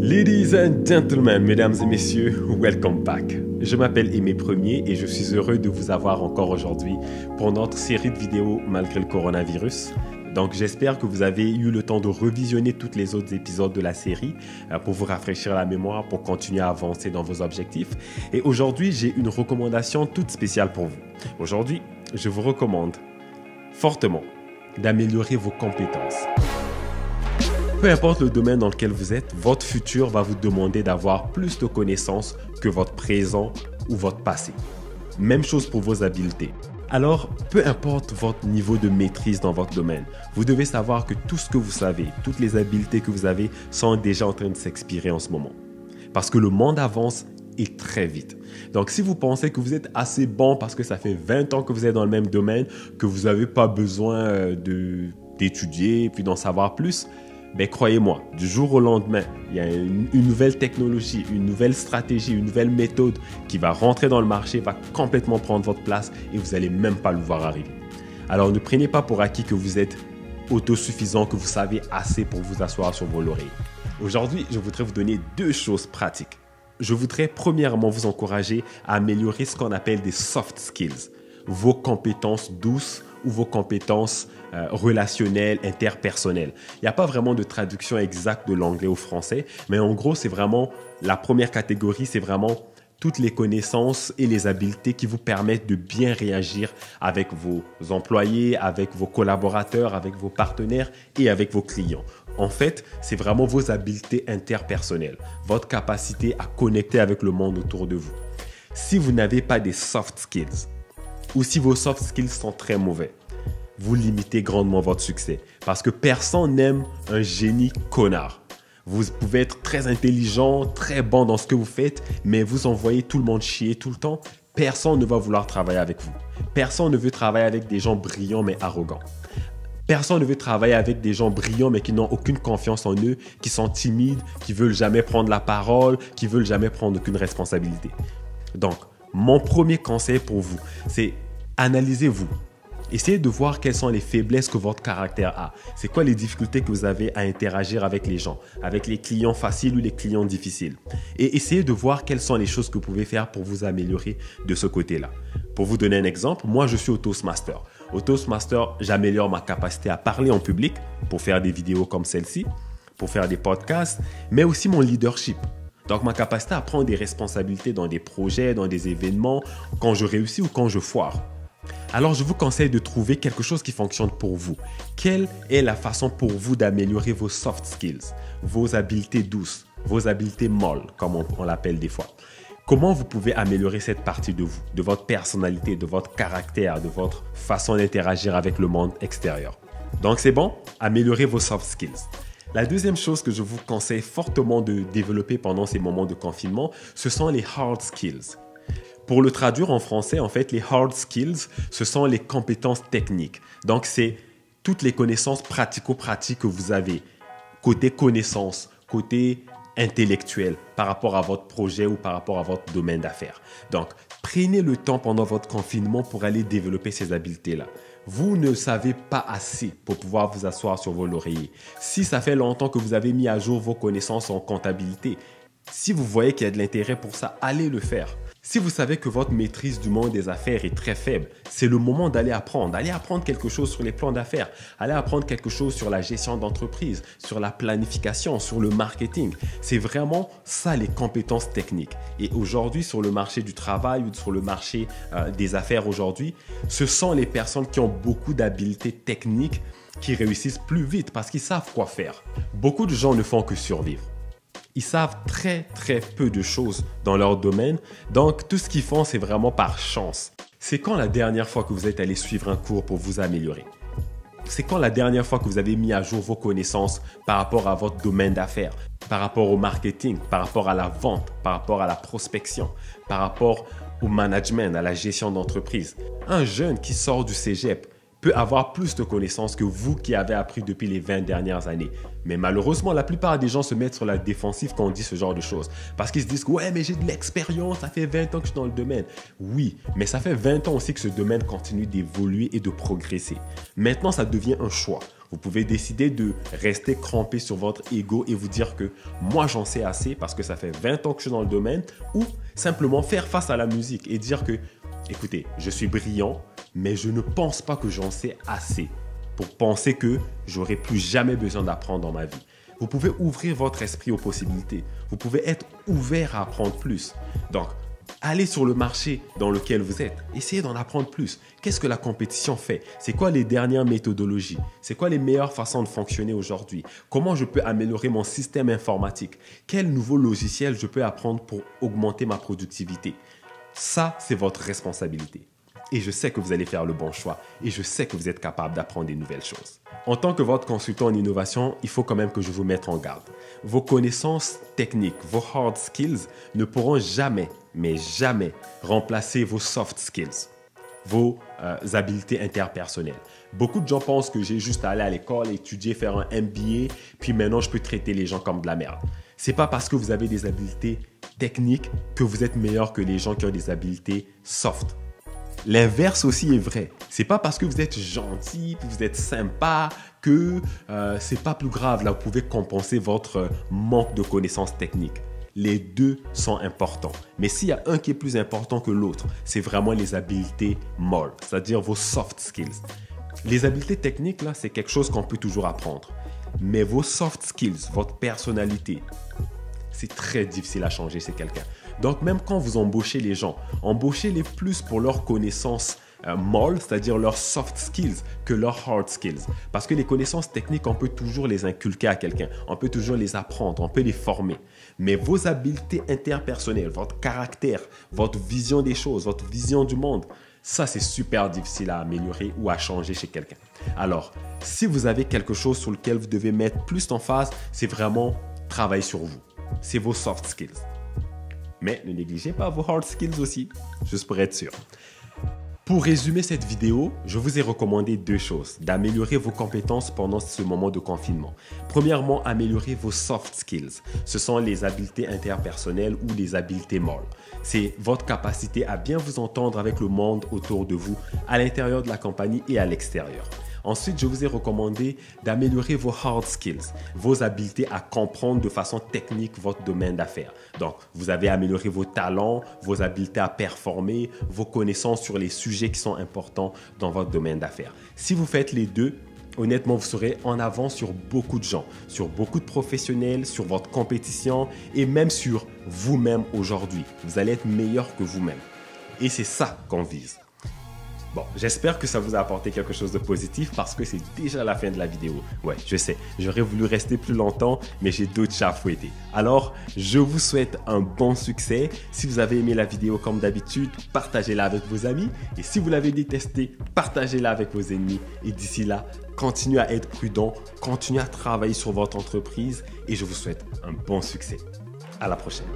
Ladies and gentlemen, mesdames et messieurs, welcome back. Je m'appelle Aimé Premier et je suis heureux de vous avoir encore aujourd'hui pour notre série de vidéos malgré le coronavirus. Donc j'espère que vous avez eu le temps de revisionner tous les autres épisodes de la série pour vous rafraîchir la mémoire, pour continuer à avancer dans vos objectifs. Et aujourd'hui, j'ai une recommandation toute spéciale pour vous. Aujourd'hui, je vous recommande fortement d'améliorer vos compétences. Peu importe le domaine dans lequel vous êtes, votre futur va vous demander d'avoir plus de connaissances que votre présent ou votre passé. Même chose pour vos habiletés. Alors, peu importe votre niveau de maîtrise dans votre domaine, vous devez savoir que tout ce que vous savez, toutes les habiletés que vous avez sont déjà en train de s'expirer en ce moment. Parce que le monde avance et très vite. Donc, si vous pensez que vous êtes assez bon parce que ça fait 20 ans que vous êtes dans le même domaine, que vous n'avez pas besoin d'étudier et puis d'en savoir plus, ben croyez-moi, du jour au lendemain, il y a une nouvelle technologie, une nouvelle stratégie, une nouvelle méthode qui va rentrer dans le marché, va complètement prendre votre place et vous n'allez même pas le voir arriver. Alors ne prenez pas pour acquis que vous êtes autosuffisant, que vous savez assez pour vous asseoir sur vos lauriers. Aujourd'hui, je voudrais vous donner deux choses pratiques. Je voudrais premièrement vous encourager à améliorer ce qu'on appelle des soft skills, vos compétences douces ou vos compétences relationnelles, interpersonnelles. Il n'y a pas vraiment de traduction exacte de l'anglais au français, mais en gros, c'est vraiment la première catégorie, c'est vraiment toutes les connaissances et les habiletés qui vous permettent de bien réagir avec vos employés, avec vos collaborateurs, avec vos partenaires et avec vos clients. En fait, c'est vraiment vos habiletés interpersonnelles, votre capacité à connecter avec le monde autour de vous. Si vous n'avez pas des soft skills, ou si vos soft skills sont très mauvais, vous limitez grandement votre succès. Parce que personne n'aime un génie connard. Vous pouvez être très intelligent, très bon dans ce que vous faites, mais vous envoyez tout le monde chier tout le temps. Personne ne va vouloir travailler avec vous. Personne ne veut travailler avec des gens brillants mais arrogants. Personne ne veut travailler avec des gens brillants mais qui n'ont aucune confiance en eux, qui sont timides, qui veulent jamais prendre la parole, qui veulent jamais prendre aucune responsabilité. Donc, mon premier conseil pour vous, c'est analysez-vous. Essayez de voir quelles sont les faiblesses que votre caractère a. C'est quoi les difficultés que vous avez à interagir avec les gens, avec les clients faciles ou les clients difficiles. Et essayez de voir quelles sont les choses que vous pouvez faire pour vous améliorer de ce côté-là. Pour vous donner un exemple, moi je suis au Toastmaster. Au Toastmaster, j'améliore ma capacité à parler en public pour faire des vidéos comme celle-ci, pour faire des podcasts, mais aussi mon leadership. Donc, ma capacité à prendre des responsabilités dans des projets, dans des événements, quand je réussis ou quand je foire. Alors, je vous conseille de trouver quelque chose qui fonctionne pour vous. Quelle est la façon pour vous d'améliorer vos soft skills, vos habiletés douces, vos habiletés molles, comme on l'appelle des fois? Comment vous pouvez améliorer cette partie de vous, de votre personnalité, de votre caractère, de votre façon d'interagir avec le monde extérieur? Donc, c'est bon? Améliorez vos soft skills. La deuxième chose que je vous conseille fortement de développer pendant ces moments de confinement, ce sont les hard skills. Pour le traduire en français, en fait, les hard skills, ce sont les compétences techniques. Donc, c'est toutes les connaissances pratico-pratiques que vous avez, côté connaissances, côté intellectuel, par rapport à votre projet ou par rapport à votre domaine d'affaires. Donc, prenez le temps pendant votre confinement pour aller développer ces habiletés-là. Vous ne savez pas assez pour pouvoir vous asseoir sur vos lauriers. Si ça fait longtemps que vous avez mis à jour vos connaissances en comptabilité, si vous voyez qu'il y a de l'intérêt pour ça, allez le faire. Si vous savez que votre maîtrise du monde des affaires est très faible, c'est le moment d'aller apprendre. Allez apprendre quelque chose sur les plans d'affaires. Allez apprendre quelque chose sur la gestion d'entreprise, sur la planification, sur le marketing. C'est vraiment ça les compétences techniques. Et aujourd'hui, sur le marché du travail ou sur le marché des affaires aujourd'hui, ce sont les personnes qui ont beaucoup d'habiletés techniques qui réussissent plus vite parce qu'ils savent quoi faire. Beaucoup de gens ne font que survivre. Ils savent très peu de choses dans leur domaine, donc tout ce qu'ils font, c'est vraiment par chance. C'est quand la dernière fois que vous êtes allé suivre un cours pour vous améliorer? C'est quand la dernière fois que vous avez mis à jour vos connaissances par rapport à votre domaine d'affaires, par rapport au marketing, par rapport à la vente, par rapport à la prospection, par rapport au management, à la gestion d'entreprise? Un jeune qui sort du cégep peut avoir plus de connaissances que vous qui avez appris depuis les 20 dernières années. Mais malheureusement, la plupart des gens se mettent sur la défensive quand on dit ce genre de choses. Parce qu'ils se disent « Ouais, mais j'ai de l'expérience, ça fait 20 ans que je suis dans le domaine. » Oui, mais ça fait 20 ans aussi que ce domaine continue d'évoluer et de progresser. Maintenant, ça devient un choix. Vous pouvez décider de rester crampé sur votre ego et vous dire que moi j'en sais assez parce que ça fait 20 ans que je suis dans le domaine, ou simplement faire face à la musique et dire que, écoutez, je suis brillant, mais je ne pense pas que j'en sais assez pour penser que j'aurai plus jamais besoin d'apprendre dans ma vie. Vous pouvez ouvrir votre esprit aux possibilités. Vous pouvez être ouvert à apprendre plus. Donc, allez sur le marché dans lequel vous êtes. Essayez d'en apprendre plus. Qu'est-ce que la compétition fait? C'est quoi les dernières méthodologies? C'est quoi les meilleures façons de fonctionner aujourd'hui? Comment je peux améliorer mon système informatique? Quel nouveau logiciel je peux apprendre pour augmenter ma productivité? Ça, c'est votre responsabilité. Et je sais que vous allez faire le bon choix et je sais que vous êtes capable d'apprendre des nouvelles choses. En tant que votre consultant en innovation, il faut quand même que je vous mette en garde. Vos connaissances techniques, vos hard skills ne pourront jamais, mais jamais remplacer vos soft skills, vos habiletés interpersonnelles. Beaucoup de gens pensent que j'ai juste à aller à l'école, étudier, faire un MBA, puis maintenant je peux traiter les gens comme de la merde. C'est pas parce que vous avez des habiletés techniques que vous êtes meilleur que les gens qui ont des habiletés soft. L'inverse aussi est vrai. C'est pas parce que vous êtes gentil, que vous êtes sympa, que c'est pas plus grave. Là, vous pouvez compenser votre manque de connaissances techniques. Les deux sont importants. Mais s'il y a un qui est plus important que l'autre, c'est vraiment les habiletés molles, c'est-à-dire vos soft skills. Les habiletés techniques, là, c'est quelque chose qu'on peut toujours apprendre. Mais vos soft skills, votre personnalité, c'est très difficile à changer chez quelqu'un. Donc, même quand vous embauchez les gens, embauchez-les plus pour leurs connaissances molles, c'est-à-dire leurs soft skills, que leurs hard skills. Parce que les connaissances techniques, on peut toujours les inculquer à quelqu'un. On peut toujours les apprendre, on peut les former. Mais vos habiletés interpersonnelles, votre caractère, votre vision des choses, votre vision du monde, ça, c'est super difficile à améliorer ou à changer chez quelqu'un. Alors, si vous avez quelque chose sur lequel vous devez mettre plus d'emphase, c'est vraiment travailler sur vous. C'est vos soft skills. Mais ne négligez pas vos hard skills aussi, juste pour être sûr. Pour résumer cette vidéo, je vous ai recommandé deux choses. D'améliorer vos compétences pendant ce moment de confinement. Premièrement, améliorer vos soft skills. Ce sont les habiletés interpersonnelles ou les habiletés molles. C'est votre capacité à bien vous entendre avec le monde autour de vous, à l'intérieur de la compagnie et à l'extérieur. Ensuite, je vous ai recommandé d'améliorer vos hard skills, vos habiletés à comprendre de façon technique votre domaine d'affaires. Donc, vous avez amélioré vos talents, vos habiletés à performer, vos connaissances sur les sujets qui sont importants dans votre domaine d'affaires. Si vous faites les deux, honnêtement, vous serez en avance sur beaucoup de gens, sur beaucoup de professionnels, sur votre compétition et même sur vous-même aujourd'hui. Vous allez être meilleur que vous-même. Et c'est ça qu'on vise. Bon, j'espère que ça vous a apporté quelque chose de positif parce que c'est déjà la fin de la vidéo. Ouais, je sais, j'aurais voulu rester plus longtemps, mais j'ai d'autres chats à fouetter. Alors, je vous souhaite un bon succès. Si vous avez aimé la vidéo comme d'habitude, partagez-la avec vos amis. Et si vous l'avez détestée, partagez-la avec vos ennemis. Et d'ici là, continuez à être prudent, continuez à travailler sur votre entreprise et je vous souhaite un bon succès. À la prochaine.